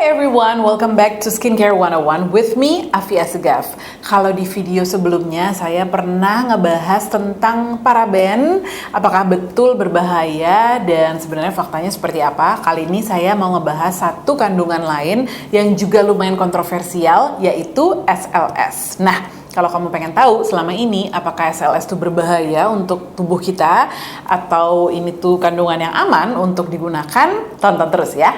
everyone, welcome back to Skincare 101 with me, Afia Segaf. Kalau di video sebelumnya saya pernah ngebahas tentang paraben, apakah betul berbahaya dan sebenarnya faktanya seperti apa. Kali ini saya mau ngebahas satu kandungan lain yang juga lumayan kontroversial, yaitu SLS. Nah, kalau kamu pengen tahu selama ini apakah SLS itu berbahaya untuk tubuh kita atau ini tuh kandungan yang aman untuk digunakan, tonton terus ya.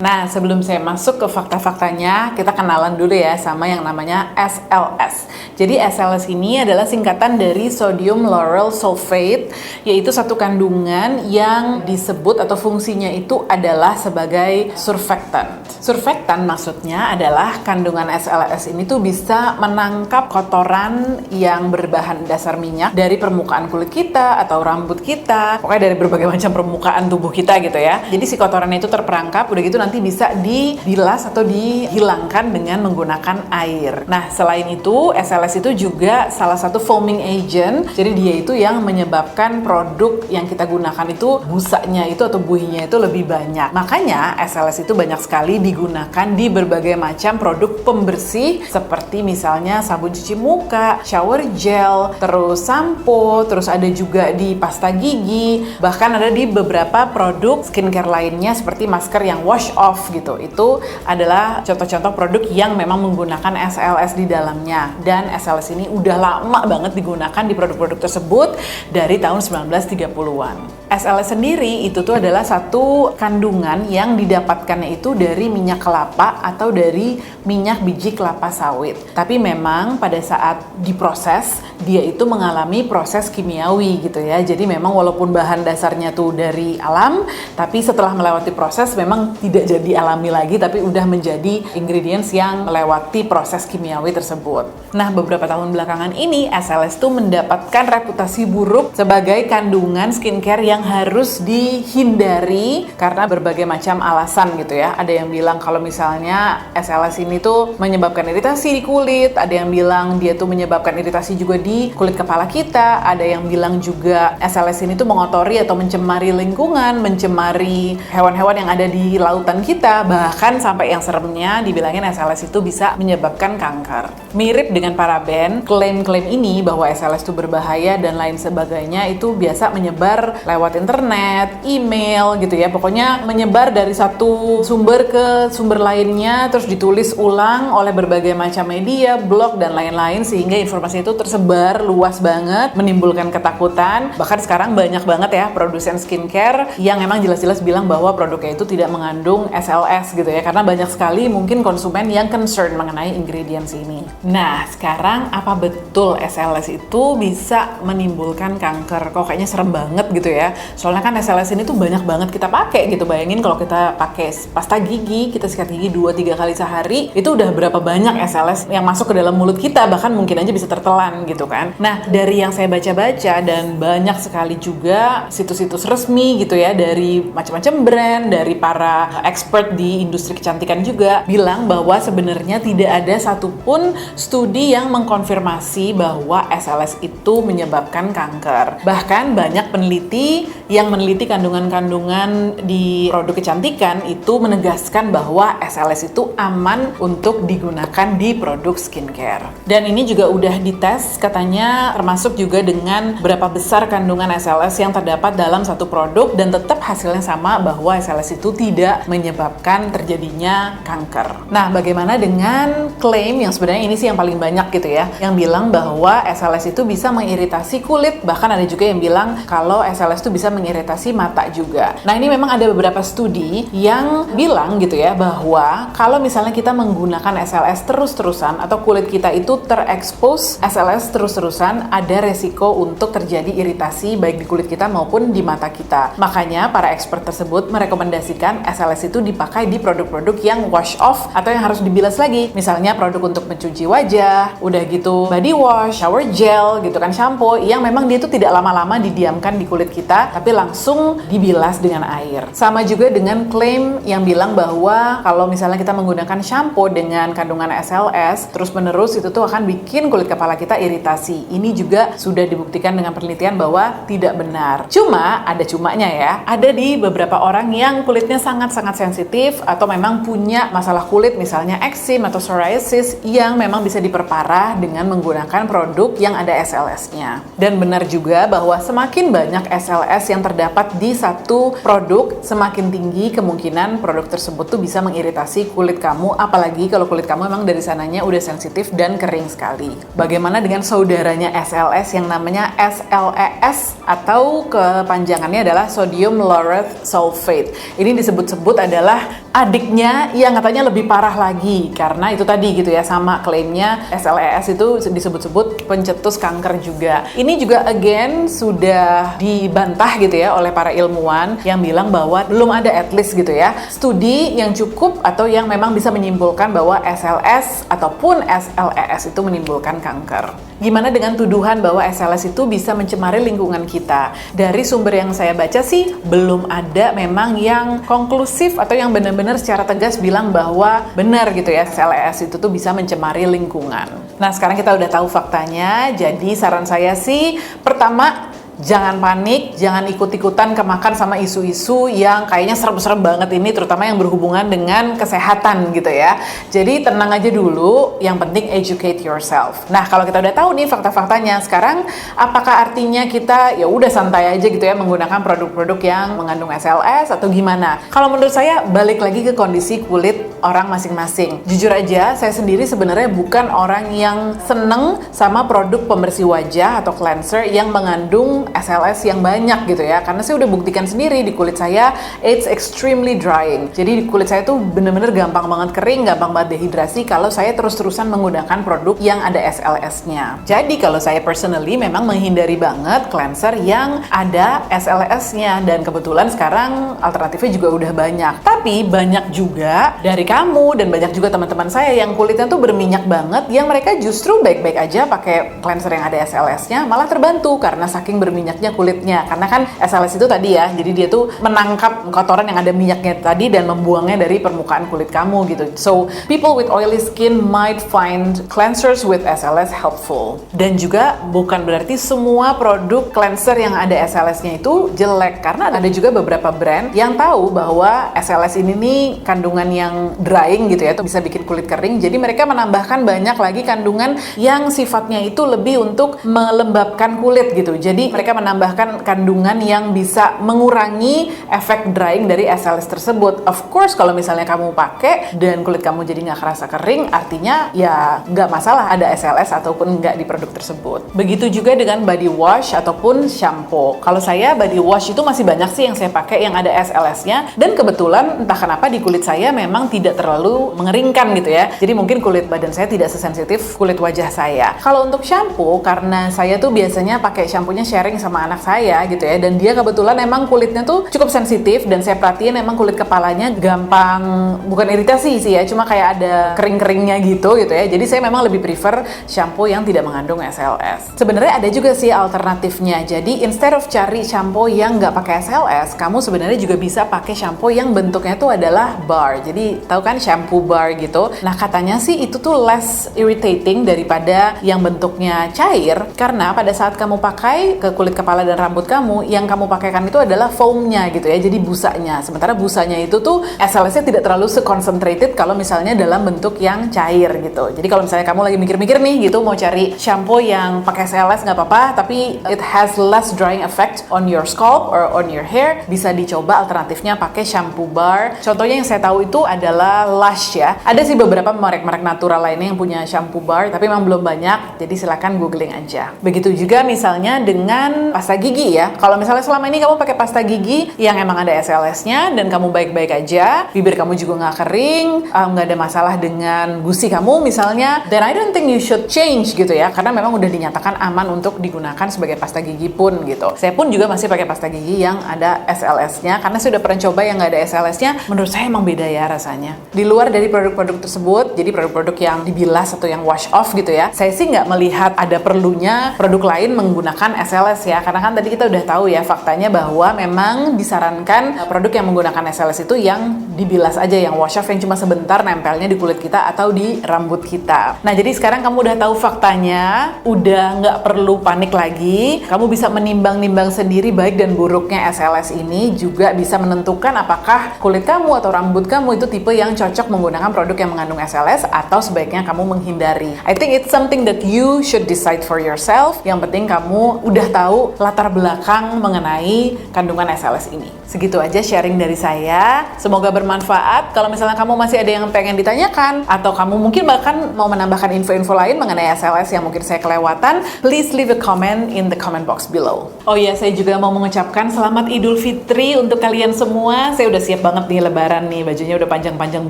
Nah, sebelum saya masuk ke fakta-faktanya, kita kenalan dulu ya sama yang namanya SLS. Jadi SLS ini adalah singkatan dari sodium lauryl sulfate, yaitu satu kandungan yang disebut atau fungsinya itu adalah sebagai surfactant. Surfactant maksudnya adalah kandungan SLS ini tuh bisa menangkap kotoran yang berbahan dasar minyak dari permukaan kulit kita atau rambut kita, pokoknya dari berbagai macam permukaan tubuh kita gitu ya. Jadi si kotorannya itu terperangkap, udah gitu nanti bisa dibilas atau dihilangkan dengan menggunakan air. Nah, selain itu SLS itu juga salah satu foaming agent. Jadi dia itu yang menyebabkan produk yang kita gunakan itu busanya itu atau buihnya itu lebih banyak. Makanya SLS itu banyak sekali digunakan di berbagai macam produk pembersih seperti misalnya sabun cuci muka, shower gel, terus sampo, terus ada juga di pasta gigi, bahkan ada di beberapa produk skincare lainnya seperti masker yang wash off gitu. Itu adalah contoh-contoh produk yang memang menggunakan SLS di dalamnya, dan SLS ini udah lama banget digunakan di produk-produk tersebut dari tahun 1930-an. SLS sendiri itu tuh adalah satu kandungan yang didapatkannya itu dari minyak kelapa atau dari minyak biji kelapa sawit. Tapi memang pada saat diproses dia itu mengalami proses kimiawi gitu ya. Jadi memang walaupun bahan dasarnya tuh dari alam, tapi setelah melewati proses memang tidak jadi alami lagi, tapi udah menjadi ingredients yang melewati proses kimiawi tersebut. Nah, beberapa tahun belakangan ini SLS tuh mendapatkan reputasi buruk sebagai kandungan skincare yang harus dihindari karena berbagai macam alasan gitu ya. Ada yang bilang kalau misalnya SLS ini tuh menyebabkan iritasi di kulit, ada yang bilang dia tuh menyebabkan iritasi juga di kulit kepala kita, ada yang bilang juga SLS ini tuh mengotori atau mencemari lingkungan, mencemari hewan-hewan yang ada di lautan kita, bahkan sampai yang seremnya dibilangin SLS itu bisa menyebabkan kanker. Mirip dengan paraben, klaim-klaim ini bahwa SLS itu berbahaya dan lain sebagainya itu biasa menyebar lewat internet, email gitu ya. Pokoknya menyebar dari satu sumber ke sumber lainnya, terus ditulis ulang oleh berbagai macam media, blog dan lain-lain, sehingga informasi itu tersebar luas banget, menimbulkan ketakutan. Bahkan sekarang banyak banget ya produsen skincare yang emang jelas-jelas bilang bahwa produknya itu tidak mengandung SLS gitu ya, karena banyak sekali mungkin konsumen yang concern mengenai ingredients ini. Nah, sekarang apa betul SLS itu bisa menimbulkan kanker? Kok kayaknya serem banget gitu ya. Soalnya kan SLS ini tuh banyak banget kita pakai gitu. Bayangin kalau kita pakai pasta gigi, kita sikat gigi 2-3 kali sehari, itu udah berapa banyak SLS yang masuk ke dalam mulut kita, bahkan mungkin aja bisa tertelan gitu kan. Nah, dari yang saya baca-baca dan banyak sekali juga situs-situs resmi gitu ya, dari macam-macam brand, dari para expert di industri kecantikan juga bilang bahwa sebenarnya tidak ada satupun studi yang mengkonfirmasi bahwa SLS itu menyebabkan kanker. Bahkan banyak peneliti yang meneliti kandungan-kandungan di produk kecantikan itu menegaskan bahwa SLS itu aman untuk digunakan di produk skincare. Dan ini juga udah dites katanya, termasuk juga dengan berapa besar kandungan SLS yang terdapat dalam satu produk, dan tetap hasilnya sama bahwa SLS itu tidak menyebabkan terjadinya kanker. Nah, bagaimana dengan klaim yang sebenarnya ini sih yang paling banyak gitu ya, yang bilang bahwa SLS itu bisa mengiritasi kulit, bahkan ada juga yang bilang kalau SLS itu bisa mengiritasi mata juga. Nah, ini memang ada beberapa studi yang bilang gitu ya, bahwa kalau misalnya kita menggunakan SLS terus-terusan atau kulit kita itu terekspos SLS terus-terusan, ada resiko untuk terjadi iritasi baik di kulit kita maupun di mata kita. Makanya para expert tersebut merekomendasikan SLS itu dipakai dipakai di produk-produk yang wash off atau yang harus dibilas lagi. Misalnya produk untuk mencuci wajah, udah gitu body wash, shower gel gitu kan, shampoo yang memang dia itu tidak lama-lama didiamkan di kulit kita, tapi langsung dibilas dengan air. Sama juga dengan klaim yang bilang bahwa kalau misalnya kita menggunakan shampoo dengan kandungan SLS terus-menerus itu tuh akan bikin kulit kepala kita iritasi. Ini juga sudah dibuktikan dengan penelitian bahwa tidak benar. Cuma, ada cumanya ya. Ada di beberapa orang yang kulitnya sangat-sangat sensitif atau memang punya masalah kulit misalnya eksim atau psoriasis yang memang bisa diperparah dengan menggunakan produk yang ada SLS-nya. Dan benar juga bahwa semakin banyak SLS yang terdapat di satu produk, semakin tinggi kemungkinan produk tersebut tuh bisa mengiritasi kulit kamu, apalagi kalau kulit kamu memang dari sananya udah sensitif dan kering sekali. Bagaimana dengan saudaranya SLS yang namanya SLES atau kepanjangannya adalah sodium lauryl sulfate. Ini disebut-sebut adalah adiknya yang katanya lebih parah lagi karena itu tadi gitu ya, sama klaimnya SLES itu disebut-sebut pencetus kanker juga. Ini juga again sudah dibantah gitu ya oleh para ilmuwan yang bilang bahwa belum ada at least gitu ya studi yang cukup atau yang memang bisa menyimpulkan bahwa SLS ataupun SLES itu menimbulkan kanker. Gimana dengan tuduhan bahwa SLS itu bisa mencemari lingkungan kita? Dari sumber yang saya baca sih belum ada memang yang konklusif atau yang benar-benar secara tegas bilang bahwa benar gitu ya SLS itu tuh bisa mencemari lingkungan. Nah, sekarang kita udah tahu faktanya. Jadi saran saya sih pertama, jangan panik, jangan ikut-ikutan kemakan sama isu-isu yang kayaknya serem-serem banget ini, terutama yang berhubungan dengan kesehatan gitu ya. Jadi tenang aja dulu, yang penting educate yourself. Nah, kalau kita udah tahu nih fakta-faktanya, sekarang apakah artinya kita ya udah santai aja gitu ya menggunakan produk-produk yang mengandung SLS atau gimana? Kalau menurut saya balik lagi ke kondisi kulit orang masing-masing. Jujur aja, saya sendiri sebenarnya bukan orang yang seneng sama produk pembersih wajah atau cleanser yang mengandung SLS yang banyak gitu ya, karena saya udah buktikan sendiri di kulit saya it's extremely drying. Jadi di kulit saya tuh bener-bener gampang banget kering, gampang banget dehidrasi kalau saya terus-terusan menggunakan produk yang ada SLS-nya. Jadi kalau saya personally memang menghindari banget cleanser yang ada SLS-nya, dan kebetulan sekarang alternatifnya juga udah banyak. Tapi banyak juga dari kamu dan banyak juga teman-teman saya yang kulitnya tuh berminyak banget, yang mereka justru baik-baik aja pakai cleanser yang ada SLS-nya, malah terbantu karena saking minyaknya kulitnya, karena kan SLS itu tadi ya, jadi dia tuh menangkap kotoran yang ada minyaknya tadi dan membuangnya dari permukaan kulit kamu gitu. So people with oily skin might find cleansers with SLS helpful. Dan juga bukan berarti semua produk cleanser yang ada SLS-nya itu jelek, karena ada juga beberapa brand yang tahu bahwa SLS ini nih kandungan yang drying gitu ya, itu bisa bikin kulit kering, jadi mereka menambahkan banyak lagi kandungan yang sifatnya itu lebih untuk melembabkan kulit gitu. Jadi mereka menambahkan kandungan yang bisa mengurangi efek drying dari SLS tersebut. Of course, kalau misalnya kamu pakai dan kulit kamu jadi nggak kerasa kering, artinya ya nggak masalah ada SLS ataupun nggak di produk tersebut. Begitu juga dengan body wash ataupun shampoo. Kalau saya body wash itu masih banyak sih yang saya pakai yang ada SLS-nya, dan kebetulan entah kenapa di kulit saya memang tidak terlalu mengeringkan gitu ya. Jadi mungkin kulit badan saya tidak sesensitif kulit wajah saya. Kalau untuk shampoo, karena saya tuh biasanya pakai shampoo-nya sharing sama anak saya gitu ya, dan dia kebetulan emang kulitnya tuh cukup sensitif, dan saya perhatiin emang kulit kepalanya gampang, bukan iritasi sih ya, cuma kayak ada kering-keringnya gitu ya. Jadi saya memang lebih prefer shampoo yang tidak mengandung SLS. Sebenarnya ada juga sih alternatifnya. Jadi instead of cari shampoo yang nggak pakai SLS, kamu sebenarnya juga bisa pakai shampoo yang bentuknya tuh adalah bar. Jadi tahu kan shampoo bar gitu. Nah, katanya sih itu tuh less irritating daripada yang bentuknya cair, karena pada saat kamu pakai ke kulit kepala dan rambut kamu, yang kamu pakaikan itu adalah foamnya gitu ya, jadi busanya. Sementara busanya itu tuh SLS-nya tidak terlalu se-concentrated kalau misalnya dalam bentuk yang cair gitu. Jadi kalau misalnya kamu lagi mikir-mikir nih gitu, mau cari shampoo yang pakai SLS nggak apa-apa, tapi it has less drying effect on your scalp or on your hair, bisa dicoba alternatifnya pakai shampoo bar. Contohnya yang saya tahu itu adalah Lush ya. Ada sih beberapa merek-merek natural lainnya yang punya shampoo bar, tapi memang belum banyak, jadi silakan googling aja. Begitu juga misalnya dengan dengan pasta gigi ya. Kalau misalnya selama ini kamu pakai pasta gigi yang emang ada SLS-nya dan kamu baik-baik aja, bibir kamu juga nggak kering, nggak ada masalah dengan gusi kamu misalnya, then I don't think you should change gitu ya, karena memang udah dinyatakan aman untuk digunakan sebagai pasta gigi pun gitu. Saya pun juga masih pakai pasta gigi yang ada SLS-nya, karena saya udah pernah coba yang nggak ada SLS-nya, menurut saya emang beda ya rasanya. Di luar dari produk-produk tersebut, jadi produk-produk yang dibilas atau yang wash off gitu ya, saya sih nggak melihat ada perlunya produk lain menggunakan SLS ya, karena kan tadi kita udah tahu ya faktanya bahwa memang disarankan produk yang menggunakan SLS itu yang dibilas aja, yang wash off, yang cuma sebentar nempelnya di kulit kita atau di rambut kita. Nah jadi sekarang kamu udah tahu faktanya, udah nggak perlu panik lagi, kamu bisa menimbang-nimbang sendiri baik dan buruknya SLS ini, juga bisa menentukan apakah kulit kamu atau rambut kamu itu tipe yang cocok menggunakan produk yang mengandung SLS atau sebaiknya kamu menghindari. I think it's something that you should decide for yourself. Yang penting kamu udah tahu latar belakang mengenai kandungan SLS ini. Segitu aja sharing dari saya. Semoga bermanfaat. Kalau misalnya kamu masih ada yang pengen ditanyakan atau kamu mungkin bahkan mau menambahkan info-info lain mengenai SLS yang mungkin saya kelewatan, please leave a comment in the comment box below. Oh iya, saya juga mau mengucapkan selamat Idul Fitri untuk kalian semua. Saya udah siap banget nih lebaran nih, bajunya udah panjang-panjang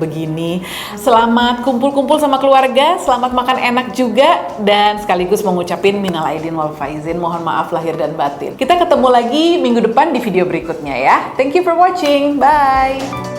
begini. Selamat kumpul-kumpul sama keluarga, selamat makan enak juga, dan sekaligus mengucapin minal aidin wal faizin, mohon maaf lahir dan batin. Kita ketemu lagi minggu depan di video berikutnya ya. Thank you for watching. Bye.